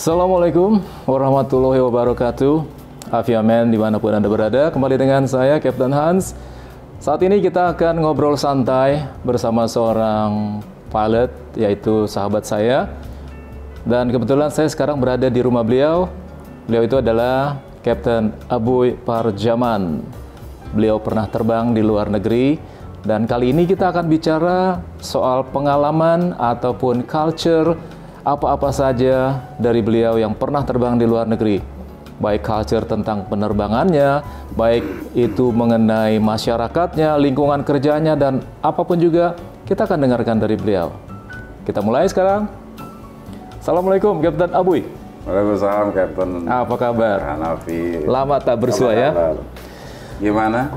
Assalamualaikum warahmatullahi wabarakatuh. Afiamen dimanapun Anda berada, kembali dengan saya Kapten Hans. Saat ini kita akan ngobrol santai bersama seorang pilot, yaitu sahabat saya. Dan kebetulan saya sekarang berada di rumah beliau. Beliau itu adalah Kapten Abuy Parjaman. Beliau pernah terbang di luar negeri. Dan kali ini kita akan bicara soal pengalaman ataupun culture apa-apa saja dari beliau yang pernah terbang di luar negeri. Baik culture tentang penerbangannya, baik itu mengenai masyarakatnya, lingkungan kerjanya, dan apapun juga kita akan dengarkan dari beliau. Kita mulai sekarang. Assalamualaikum, Kapten Abuy. Waalaikumsalam, Kapten. Apa kabar? Hanafi. Lama tak bersua ya? Gimana?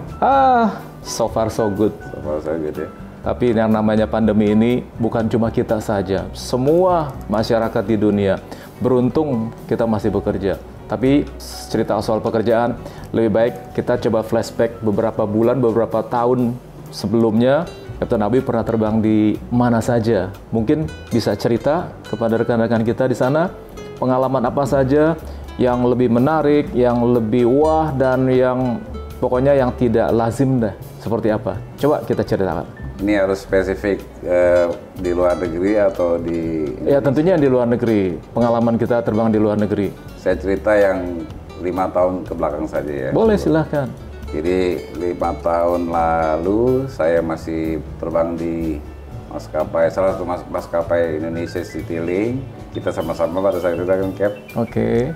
So far so good. So far so good ya. Tapi yang namanya pandemi ini bukan cuma kita saja, semua masyarakat di dunia. Beruntung kita masih bekerja. Tapi cerita soal pekerjaan, lebih baik kita coba flashback beberapa bulan, beberapa tahun sebelumnya. Kapten Abuy pernah terbang di mana saja? Mungkin bisa cerita kepada rekan-rekan kita di sana, pengalaman apa saja yang lebih menarik, yang lebih wah, dan yang pokoknya yang tidak lazim dah. Seperti apa? Coba kita ceritakan. Ini harus spesifik di luar negeri atau di Indonesia? Ya tentunya di luar negeri, pengalaman kita terbang di luar negeri. Saya cerita yang 5 tahun ke belakang saja ya. Boleh, silahkan. Jadi 5 tahun lalu saya masih terbang di maskapai, salah satu maskapai Indonesia Citylink. Kita sama-sama pada saat itu kan, Cap. Oke.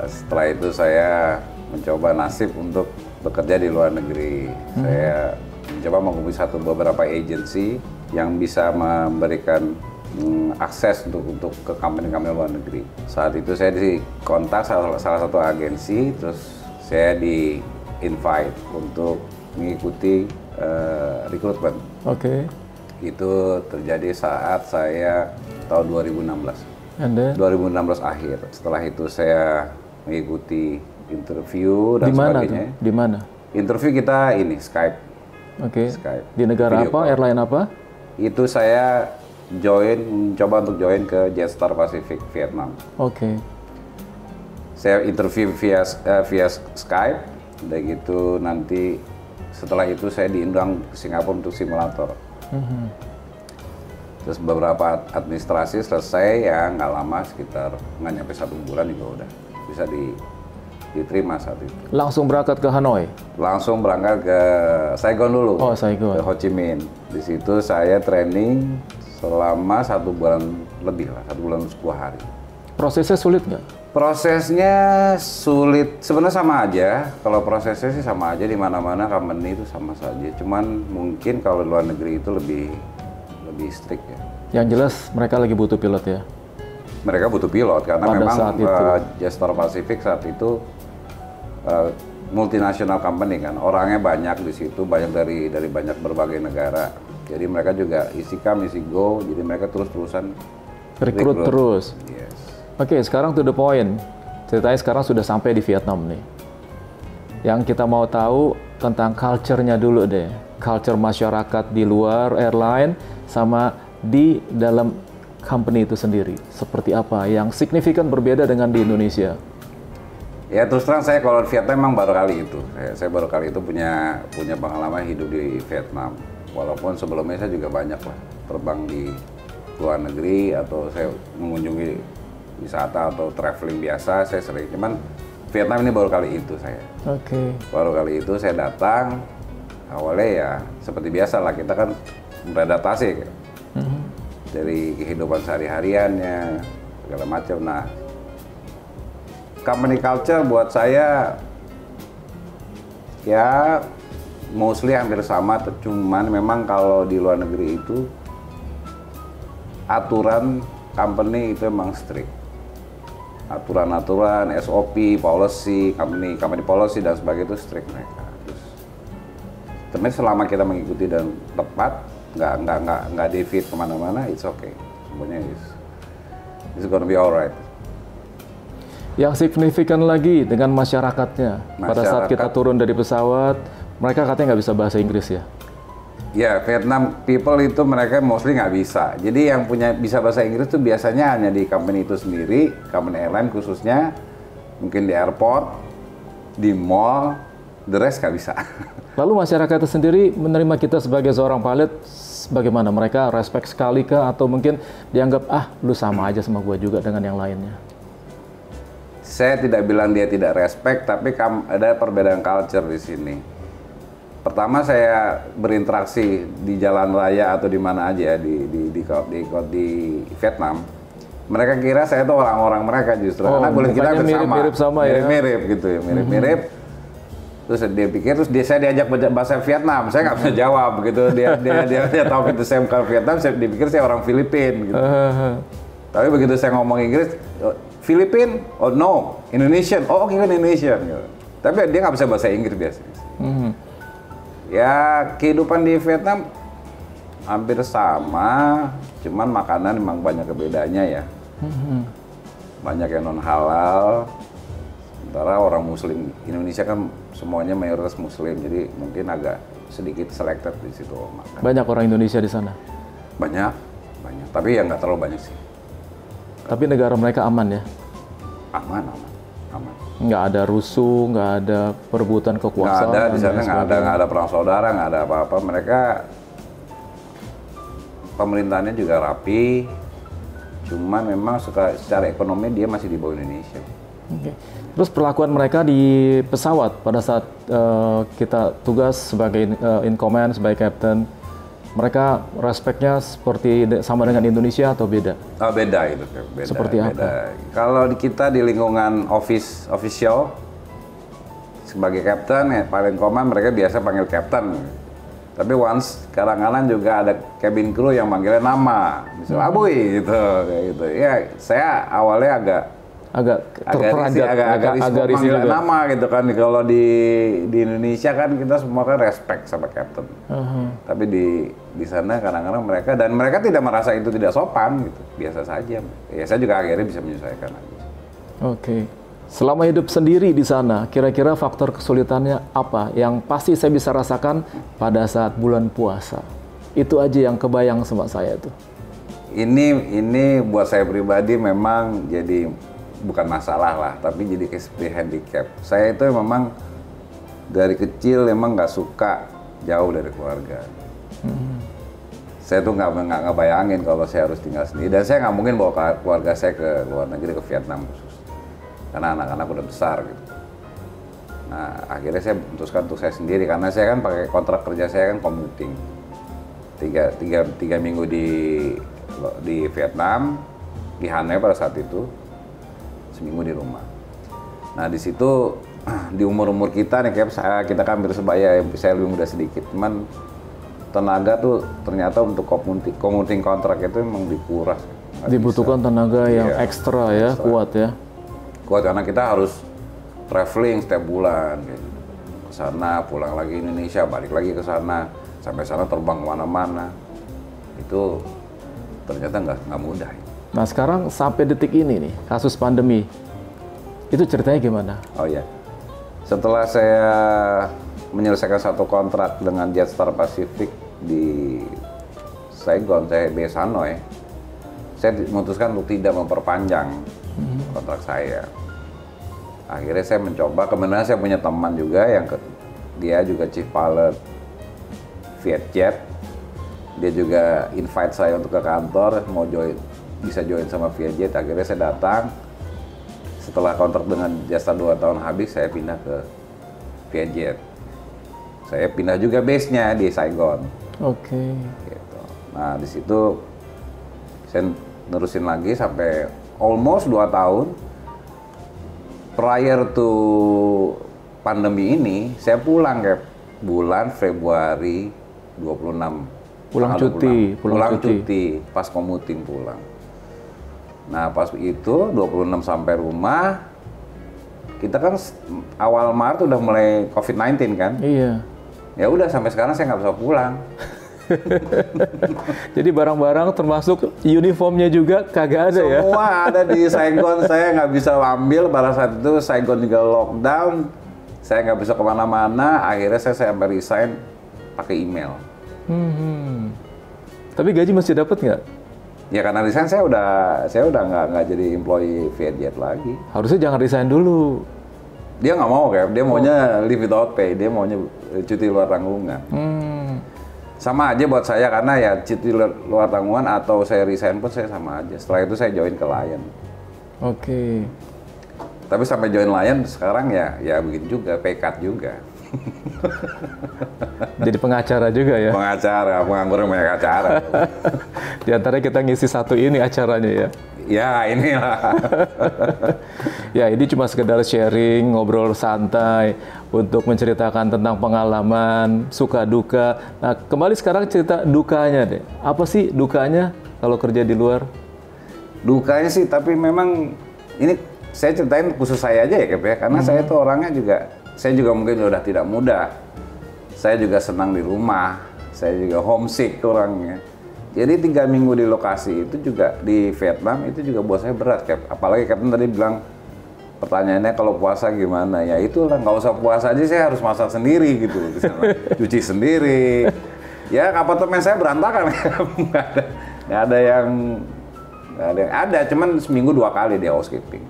Setelah itu saya mencoba nasib untuk bekerja di luar negeri. Saya mencoba menghubungi beberapa agensi yang bisa memberikan akses untuk ke company-company luar negeri. Saat itu saya dikontak salah satu agensi, terus saya di-invite untuk mengikuti rekrutmen. Oke. Itu terjadi saat saya tahun 2016. And then? 2016 akhir. Setelah itu saya mengikuti interview dan sebagainya. Di mana? Interview kita ini Skype. Oke. Skype. Di negara Video apa? call. Airline apa? Itu saya mencoba untuk join ke Jetstar Pacific Vietnam. Oke. Saya interview via Skype, dan gitu nanti setelah itu saya diundang ke Singapura untuk simulator. Terus beberapa administrasi selesai ya, nggak lama, sekitar nggak nyampe 1 bulan juga udah bisa diterima saat itu. Langsung berangkat ke Hanoi? Langsung berangkat ke Saigon dulu. Oh, Saigon. Ke Ho Chi Minh. Di situ saya training selama 1 bulan lebih lah, 1 bulan 10 hari. Prosesnya sulit nggak? Prosesnya sulit, sebenarnya sama aja. Kalau prosesnya sih sama aja, di mana-mana company itu sama saja. Cuman mungkin kalau luar negeri itu lebih strict ya. Yang jelas mereka lagi butuh pilot ya? Mereka butuh pilot karena Pada memang saat itu. Jetstar Pacific saat itu multinational company kan, orangnya banyak di situ, banyak dari banyak berbagai negara. Jadi mereka juga isi come, isi go, jadi mereka terus-terusan Rekrut terus? Yes. Oke, sekarang to the point. Ceritanya sekarang sudah sampai di Vietnam nih. Yang kita mau tahu tentang culture-nya dulu deh. Culture masyarakat di luar airline sama di dalam company itu sendiri. Seperti apa yang signifikan berbeda dengan di Indonesia? Ya terus terang saya kalau di Vietnam memang baru kali itu. Saya baru kali itu punya pengalaman hidup di Vietnam. Walaupun sebelumnya saya juga banyak lah terbang di luar negeri atau saya mengunjungi wisata atau traveling biasa, saya sering. Cuman Vietnam ini baru kali itu saya. Oke. Baru kali itu saya datang, awalnya ya seperti biasa lah, kita kan beradaptasi dari kehidupan sehari-hariannya, segala macam. Nah, company culture buat saya ya mostly hampir sama, cuman memang kalau di luar negeri itu aturan company itu memang strict. Aturan-aturan, SOP, policy, company policy dan sebagainya itu strict mereka. Tapi selama kita mengikuti dan tepat, nggak deviate kemana-mana, it's okay. Semuanya it's gonna be alright. Yang signifikan lagi dengan masyarakatnya. Pada saat kita turun dari pesawat, mereka katanya nggak bisa bahasa Inggris ya? Ya, Vietnam people itu mereka mostly nggak bisa. Jadi yang bisa bahasa Inggris tuh biasanya hanya di company itu sendiri, company airline khususnya, mungkin di airport, di mall, the rest nggak bisa. Lalu masyarakat itu sendiri menerima kita sebagai seorang pilot bagaimana? Mereka respect sekali kah? Atau mungkin dianggap, lu sama aja sama gua juga dengan yang lainnya? Saya tidak bilang dia tidak respect, tapi ada perbedaan culture di sini. Pertama saya berinteraksi di jalan raya atau di mana aja di Vietnam. Mereka kira saya itu orang-orang mereka justru karena kulit kita bersama, mirip-mirip sama ya. Mirip-mirip gitu ya, mirip-mirip. Terus dia pikir, saya diajak bahasa Vietnam, saya nggak bisa jawab begitu. Dia tahu itu saya bukan Vietnam, dia pikir saya orang Filipina gitu. Tapi begitu saya ngomong Inggris, Filipin? Oh no, Indonesian. Oh oke, Indonesian. Gitu. Tapi dia nggak bisa bahasa Inggris biasanya. Ya kehidupan di Vietnam hampir sama, cuman makanan memang banyak kebedaannya ya. Banyak yang non halal. Sementara orang Muslim Indonesia kan semuanya mayoritas Muslim, jadi mungkin agak sedikit selected di situ makan. Banyak orang Indonesia di sana. Banyak. Tapi ya nggak terlalu banyak sih. Tapi negara mereka aman ya? Aman. Nggak ada rusuh, nggak ada perebutan kekuasaan. Nggak ada di sana, nggak ada perang saudara, nggak ada apa-apa. Mereka pemerintahannya juga rapi. Cuman memang secara ekonomi dia masih di bawah Indonesia. Okay. Terus perlakuan mereka di pesawat pada saat kita tugas sebagai in command, sebagai captain, mereka respeknya seperti sama dengan Indonesia atau beda? Oh, beda itu. Beda, seperti beda. apa? Kalau kita di lingkungan official sebagai captain, paling command mereka biasa panggil captain. Tapi once kadang-kadang juga ada cabin crew yang manggilnya nama, misalnya Aboy gitu, kayak gitu. Ya saya awalnya agak terperanjat, agak risih nama gitu kan. Kalau di Indonesia kan kita semua kan respect sama captain. Tapi di sana kadang-kadang mereka tidak merasa itu tidak sopan gitu, biasa saja. Ya saya juga akhirnya bisa menyesuaikan aja. Oke. Selama hidup sendiri di sana, kira-kira faktor kesulitannya apa yang pasti saya bisa rasakan pada saat bulan puasa? Itu aja yang kebayang sama saya tuh. Ini buat saya pribadi memang jadi bukan masalah lah, tapi jadi seperti handicap. Saya itu memang dari kecil memang nggak suka jauh dari keluarga. Saya tuh nggak bayangin kalau saya harus tinggal sendiri, dan saya nggak mungkin bawa keluarga saya ke luar negeri, ke Vietnam khusus, karena anak-anak udah besar gitu. Nah akhirnya saya memutuskan untuk saya sendiri, karena saya kan pakai kontrak kerja saya kan commuting, tiga minggu di Vietnam, di Hanoi pada saat itu, seminggu di rumah. Nah di situ di umur kita nih, kayak kita kan hampir sebaya, saya lebih muda sedikit, cuman tenaga tuh ternyata untuk commuting kontrak itu memang dikuras. Dibutuhkan tenaga yang ekstra ya, kuat ya. Kuat karena kita harus traveling setiap bulan, gitu. Ke sana, pulang lagi Indonesia, balik lagi ke sana, sampai sana terbang kemana-mana. Itu ternyata nggak mudah. Nah sekarang sampai detik ini nih, kasus pandemi, itu ceritanya gimana? Oh ya, setelah saya menyelesaikan satu kontrak dengan Jetstar Pacific di Saigon, saya di Hanoi, saya memutuskan untuk tidak memperpanjang kontrak saya. Akhirnya saya mencoba, kebenaran saya punya teman juga yang dia juga chief pilot Vietjet, dia juga invite saya untuk ke kantor, mau bisa join sama Vietjet. Akhirnya saya datang, setelah kontrak dengan Jetstar 2 tahun habis, saya pindah ke Vietjet. Saya pindah juga base-nya di Saigon. Oke. Gitu. Nah di situ saya nerusin lagi sampai almost 2 tahun. Prior to pandemi ini, saya pulang ke bulan Februari 26. Pulang cuti. Pas commuting pulang. Nah pas itu 26 sampai rumah, kita kan awal Maret udah mulai COVID-19 kan? Iya. Ya udah sampai sekarang saya nggak bisa pulang. Jadi barang-barang termasuk uniformnya juga kagak ada ya? Semua ada di Saigon, saya nggak bisa ambil. Pada saat itu Saigon juga lockdown, saya nggak bisa kemana-mana. Akhirnya saya sampai resign pakai email. Tapi gaji masih dapat nggak? Ya karena resign saya udah nggak jadi employee Vietjet lagi. Harusnya jangan resign dulu. Dia nggak mau kayak, dia maunya leave without pay, dia maunya cuti luar tanggungan. Sama aja buat saya karena ya cuti luar tanggungan atau saya resign pun saya sama aja. Setelah itu saya join ke Lion. Oke. Tapi sampai join Lion sekarang ya begitu juga, pay cut juga. Jadi pengacara juga ya? Pengacara, penganggur yang banyak acara. Di antara kita ngisi satu ini acaranya ya? Ya inilah. Ya ini cuma sekedar sharing, ngobrol santai untuk menceritakan tentang pengalaman, suka duka. Nah kembali sekarang cerita dukanya deh. Apa sih dukanya kalau kerja di luar? Dukanya sih, tapi memang ini saya ceritain khusus saya aja ya Kep ya. Karena saya tuh orangnya juga, saya juga mungkin udah tidak muda. Saya juga senang di rumah, saya juga homesick orangnya. Jadi 3 minggu di lokasi itu juga di Vietnam itu juga buat saya berat, Cap. Apalagi Captain tadi bilang pertanyaannya kalau puasa gimana? Ya itulah, nggak usah puasa aja saya harus masak sendiri gitu di sana. Cuci sendiri. Ya apartemen saya berantakan, nggak ada yang ada, cuman seminggu 2 kali dia housekeeping.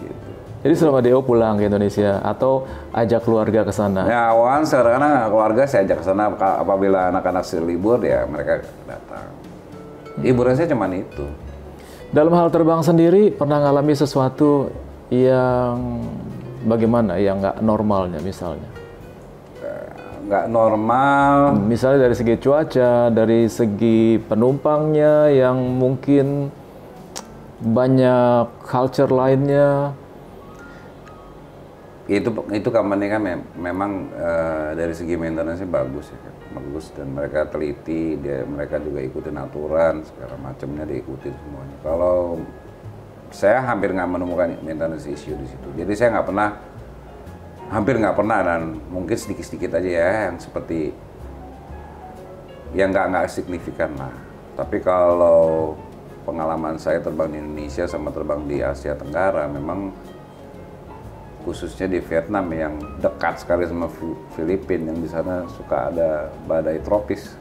Gitu. Jadi selama Deo pulang ke Indonesia atau ajak keluarga ke sana? Ya awan, karena keluarga saya ajak ke sana apabila anak-anak libur ya mereka datang. Hiburan saya cuman itu. Dalam hal terbang sendiri pernah ngalami sesuatu yang bagaimana, yang nggak normalnya misalnya? Nggak normal. Misalnya dari segi cuaca, dari segi penumpangnya yang mungkin banyak culture lainnya. Itu company kan memang dari segi maintenance-nya bagus ya, bagus, dan mereka teliti, mereka juga ikutin aturan segala macamnya, diikutin semuanya. Kalau saya hampir nggak menemukan maintenance issue di situ, jadi saya hampir nggak pernah, dan mungkin sedikit-sedikit aja ya yang seperti yang nggak signifikan lah. Tapi kalau pengalaman saya terbang di Indonesia sama terbang di Asia Tenggara, memang khususnya di Vietnam yang dekat sekali sama Filipina, yang di sana suka ada badai tropis,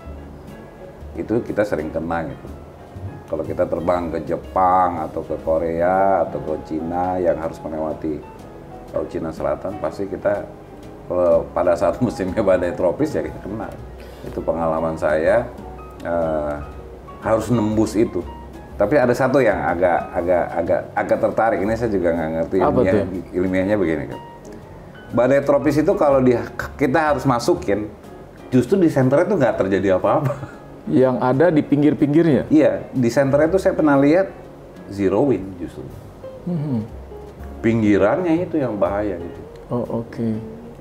itu kita sering kena gitu. Kalau kita terbang ke Jepang atau ke Korea atau ke Cina yang harus melewati Laut Cina Selatan, pasti kita kalau pada saat musimnya badai tropis ya kita kena. Itu pengalaman saya, harus nembus itu. Tapi ada satu yang agak tertarik, ini saya juga nggak ngerti ilmiahnya begini kan. Badai tropis itu kalau kita harus masukin, justru di senternya itu nggak terjadi apa-apa. Yang ada di pinggir-pinggirnya? Iya, di senternya itu saya pernah lihat zero wind justru. Pinggirannya itu yang bahaya gitu. Oh oke.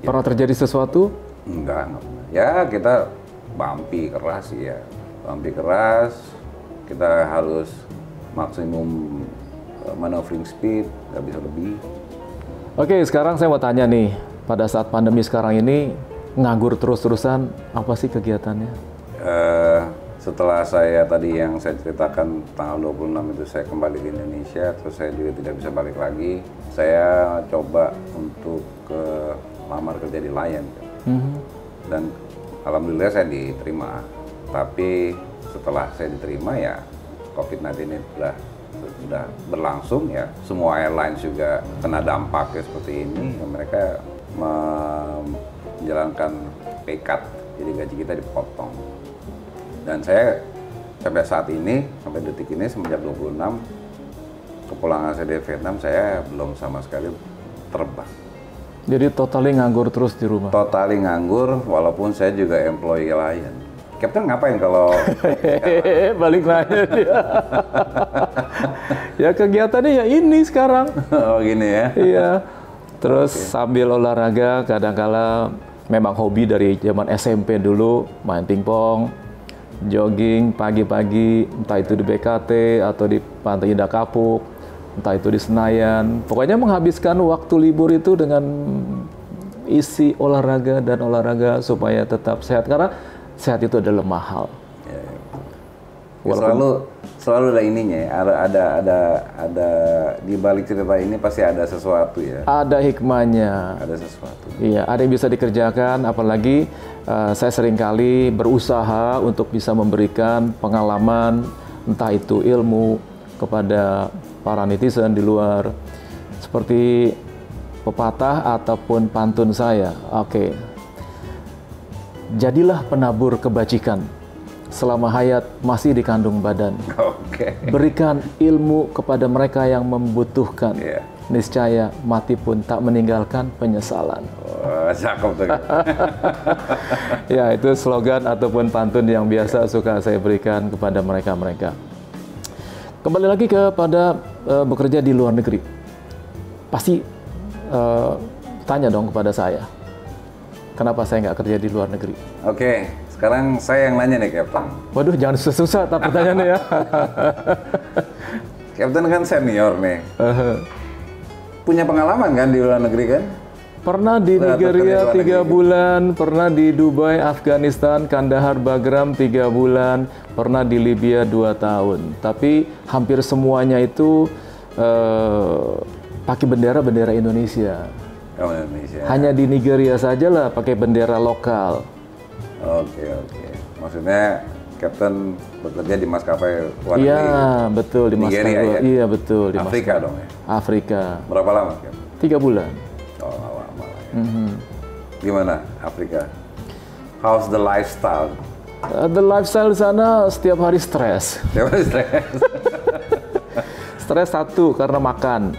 Pernah terjadi sesuatu? Enggak pernah. Ya kita bumpy keras ya, bumpy keras. Kita harus maksimum maneuvering speed, nggak bisa lebih. Oke, sekarang saya mau tanya nih, pada saat pandemi sekarang ini, nganggur terus-terusan, apa sih kegiatannya? Setelah saya tadi yang saya ceritakan tanggal 26 itu saya kembali ke Indonesia, terus saya juga tidak bisa balik lagi. Saya coba untuk lamar kerja di Lion. Dan alhamdulillah saya diterima. Tapi setelah saya diterima ya COVID-19 ini sudah berlangsung ya, semua airlines juga kena dampaknya seperti ini ya, mereka menjalankan pay cut, jadi gaji kita dipotong. Dan saya sampai saat ini, sampai detik ini semenjak 26 kepulangan saya dari Vietnam, saya belum sama sekali terbang. Jadi totally nganggur terus di rumah? Totally nganggur, walaupun saya juga employee Lion. Captain ngapain kalau balik nanya dia. Ya kegiatannya ya ini sekarang. Oh gini ya. Iya. Terus sambil olahraga, kadang-kala memang hobi dari zaman SMP dulu, main pingpong, jogging pagi-pagi, entah itu di BKT atau di Pantai Indah Kapuk, entah itu di Senayan. Pokoknya menghabiskan waktu libur itu dengan isi olahraga dan olahraga supaya tetap sehat, karena sehat itu adalah mahal. Selalu selalu ada ininya ya, ada di balik cerita ini pasti ada sesuatu ya. Ada hikmahnya. Ada sesuatu. Iya, ada yang bisa dikerjakan, apalagi saya seringkali berusaha untuk bisa memberikan pengalaman, entah itu ilmu kepada para netizen di luar. Seperti pepatah ataupun pantun saya. Oke. Jadilah penabur kebajikan selama hayat masih dikandung badan. Oke. Berikan ilmu kepada mereka yang membutuhkan. Iya. Niscaya mati pun tak meninggalkan penyesalan. Wah, cakep tuh. Ya, itu slogan ataupun pantun yang biasa suka saya berikan kepada mereka-mereka. Kembali lagi kepada bekerja di luar negeri. Pasti tanya dong kepada saya, kenapa saya nggak kerja di luar negeri? Oke, sekarang saya yang nanya nih, Captain. Waduh, jangan susah-susah tak pertanyaannya ya. Captain kan senior nih. Punya pengalaman kan di luar negeri kan? Pernah di Nigeria 3 bulan, pernah di Dubai, Afghanistan, Kandahar, Bagram 3 bulan, pernah di Libya 2 tahun. Tapi hampir semuanya itu pakai bendera Indonesia. Oh, Indonesia. Hanya di Nigeria saja lah pakai bendera lokal. Oke. Maksudnya Captain bekerja di maskapai luar negeri? Iya, betul di Nigeria maskapai. ya? Iya, betul di Afrika dong ya? Afrika. Berapa lama, Captain? 3 bulan. Oh, lama lah ya. Gimana Afrika? How's the lifestyle? The lifestyle di sana setiap hari stres. Siapa stres? Stres satu karena makan.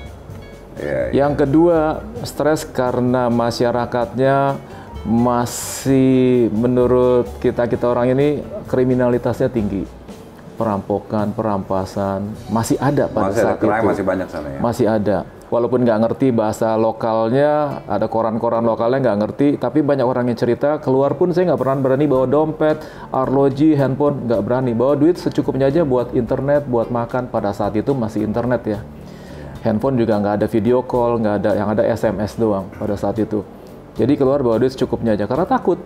Iya. Yang kedua, stres karena masyarakatnya masih menurut kita orang ini kriminalitasnya tinggi. Perampokan, perampasan masih ada pada saat itu. Masih banyak sana ya? Masih ada. Walaupun nggak ngerti bahasa lokalnya, ada koran-koran lokalnya nggak ngerti, tapi banyak orang yang cerita, keluar pun saya nggak pernah berani bawa dompet, arloji, handphone, nggak berani. Bawa duit secukupnya aja buat internet, buat makan. Pada saat itu masih internet ya. Handphone juga nggak ada video call, nggak ada, yang ada SMS doang pada saat itu. Jadi keluar bawa duit secukupnya aja, karena takut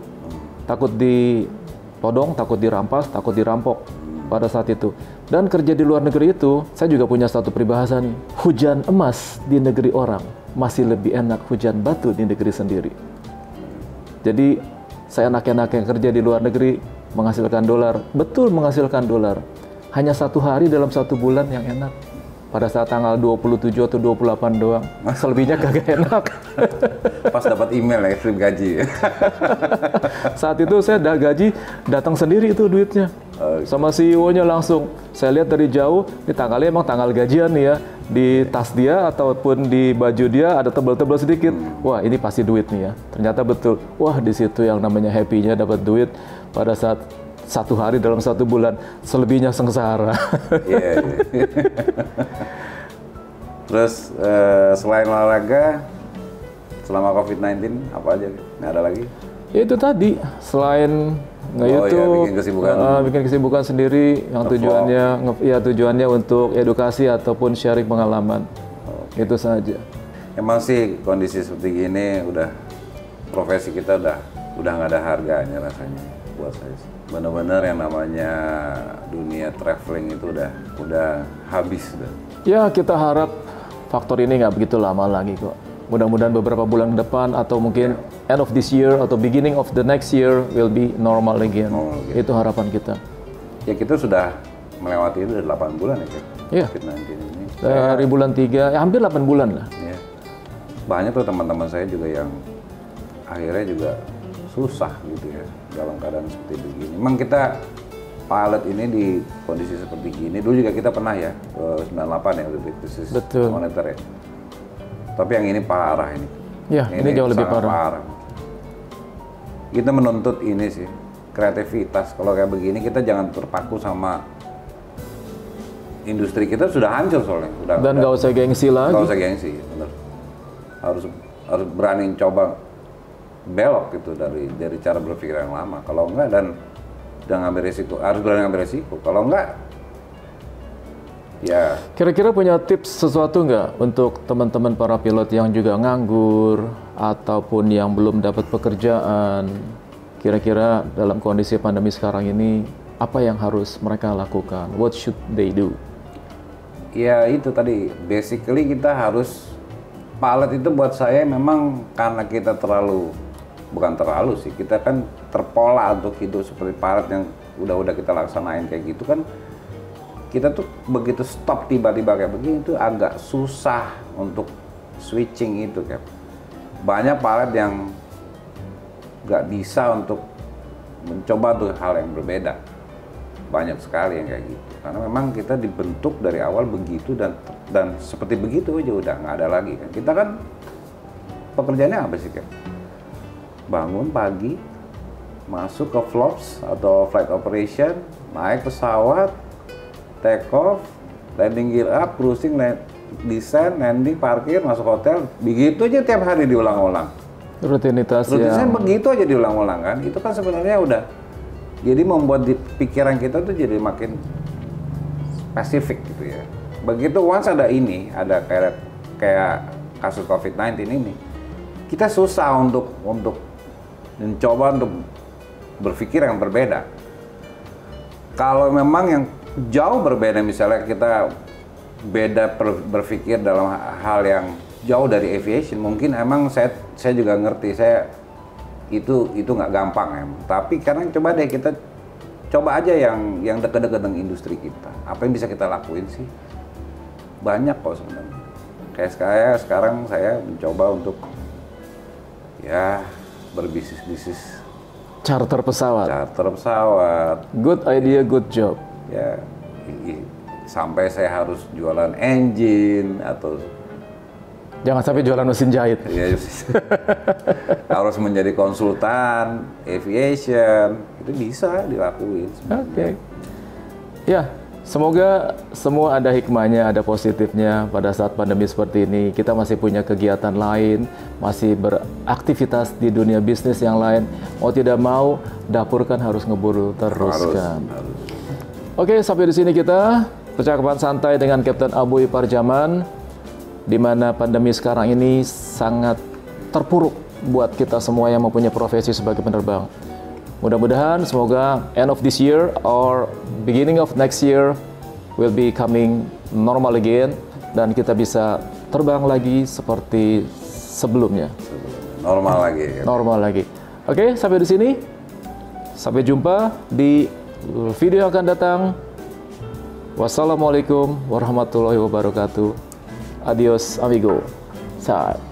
ditodong, takut dirampas, takut dirampok pada saat itu. Dan kerja di luar negeri itu, saya juga punya satu peribahasa nih, hujan emas di negeri orang masih lebih enak hujan batu di negeri sendiri. Jadi saya anak-anak yang kerja di luar negeri menghasilkan dolar, betul menghasilkan dolar. Hanya 1 hari dalam 1 bulan yang enak. Pada saat tanggal 27 atau 28 doang. Selebihnya kagak enak. Pas dapat email ya, slip gaji. Saat itu saya gaji datang sendiri itu duitnya. Sama CEO-nya langsung. Saya lihat dari jauh, ini tanggalnya emang tanggal gajian nih ya. Di tas dia ataupun di baju dia ada tebal-tebal sedikit. Wah, ini pasti duit nih ya. Ternyata betul. Wah, di situ yang namanya happy-nya dapat duit pada saat 1 hari dalam 1 bulan, selebihnya sengsara. Iya. Terus selain olahraga, selama COVID-19 apa aja? Nggak ada lagi? Ya itu tadi, selain Ya, nge-YouTube, bikin kesibukan sendiri, yang tujuannya untuk edukasi ataupun sharing pengalaman. Itu saja. Emang sih kondisi seperti gini, profesi kita udah nggak ada harganya rasanya buat saya. Benar-benar yang namanya dunia traveling itu udah habis. Ya, kita harap faktor ini nggak begitu lama lagi kok. Mudah-mudahan beberapa bulan depan atau mungkin end of this year atau beginning of the next year will be normal again. Itu harapan kita. Ya, kita sudah melewati itu 8 bulan ya, Iya. COVID-19 ini. Dari bulan 3, ya hampir 8 bulan lah. Ya. Banyak tuh teman-teman saya juga yang akhirnya juga susah gitu ya dalam keadaan seperti begini. Memang kita pilot ini di kondisi seperti gini, dulu juga kita pernah ya, 98 ya, krisis moneter ya. Tapi yang ini parah ini. Ya, ini jauh lebih parah. Kita menuntut ini sih, kreativitas. Kalau kayak begini kita jangan terpaku sama industri kita sudah hancur soalnya. Dan nggak usah gengsi lagi. Nggak usah gengsi, bener. Harus berani coba belok gitu dari cara berpikir yang lama. Kalau enggak dan ngambil resiko, harus berani ngambil resiko. Kalau enggak, ya. Kira-kira punya tips sesuatu nggak untuk teman-teman para pilot yang juga nganggur ataupun yang belum dapat pekerjaan? Kira-kira dalam kondisi pandemi sekarang ini apa yang harus mereka lakukan? What should they do? Ya itu tadi, basically kita harus, pilot itu buat saya memang karena kita bukan terlalu sih, kita kan terpola untuk hidup seperti pilot yang udah kita laksanain kayak gitu kan. Kita tuh begitu stop tiba-tiba kayak begini itu agak susah untuk switching itu kayak. Banyak pilot yang nggak bisa untuk mencoba tuh hal yang berbeda. Banyak sekali yang kayak gitu. Karena memang kita dibentuk dari awal begitu dan seperti begitu aja udah nggak ada lagi kan. Kita kan pekerjaannya apa sih kayak? Bangun pagi, masuk ke flops atau flight operation, naik pesawat, take off, landing gear up, cruising, descent, landing, parkir, masuk hotel, begitu aja tiap hari diulang-ulang. Rutinitas yang begitu aja diulang-ulang kan, itu kan sebenarnya udah jadi membuat di pikiran kita tuh jadi makin spesifik gitu ya. Begitu once ada ini, ada kayak kasus COVID-19 ini, kita susah untuk mencoba untuk berpikir yang berbeda. Kalau memang yang jauh berbeda, misalnya kita beda berpikir dalam hal yang jauh dari aviation, mungkin emang saya juga ngerti, itu nggak gampang emang. Tapi karena coba deh kita coba aja yang dekat-dekat dengan industri kita. Apa yang bisa kita lakuin sih? Banyak kok sebenarnya. Kayak sekarang saya mencoba untuk ya berbisnis charter pesawat. Good idea, good job. Ya, sampai saya harus jualan engine atau jangan sampai jualan mesin jahit. Ya, harus menjadi konsultan aviation, itu bisa dilakuin. Oke. Ya, semoga semua ada hikmahnya, ada positifnya pada saat pandemi seperti ini. Kita masih punya kegiatan lain, masih beraktivitas di dunia bisnis yang lain. Mau tidak mau, dapur kan harus ngeburu teruskan. Harus. Oke, sampai di sini kita percakapan santai dengan Kapten Abuy Parjaman, di mana pandemi sekarang ini sangat terpuruk buat kita semua yang mempunyai profesi sebagai penerbang. Mudah-mudahan semoga end of this year or beginning of next year will be coming normal again dan kita bisa terbang lagi seperti sebelumnya. Normal lagi. Oke, sampai di sini. Sampai jumpa di video yang akan datang. Wassalamualaikum warahmatullahi wabarakatuh. Adios amigo. Saat.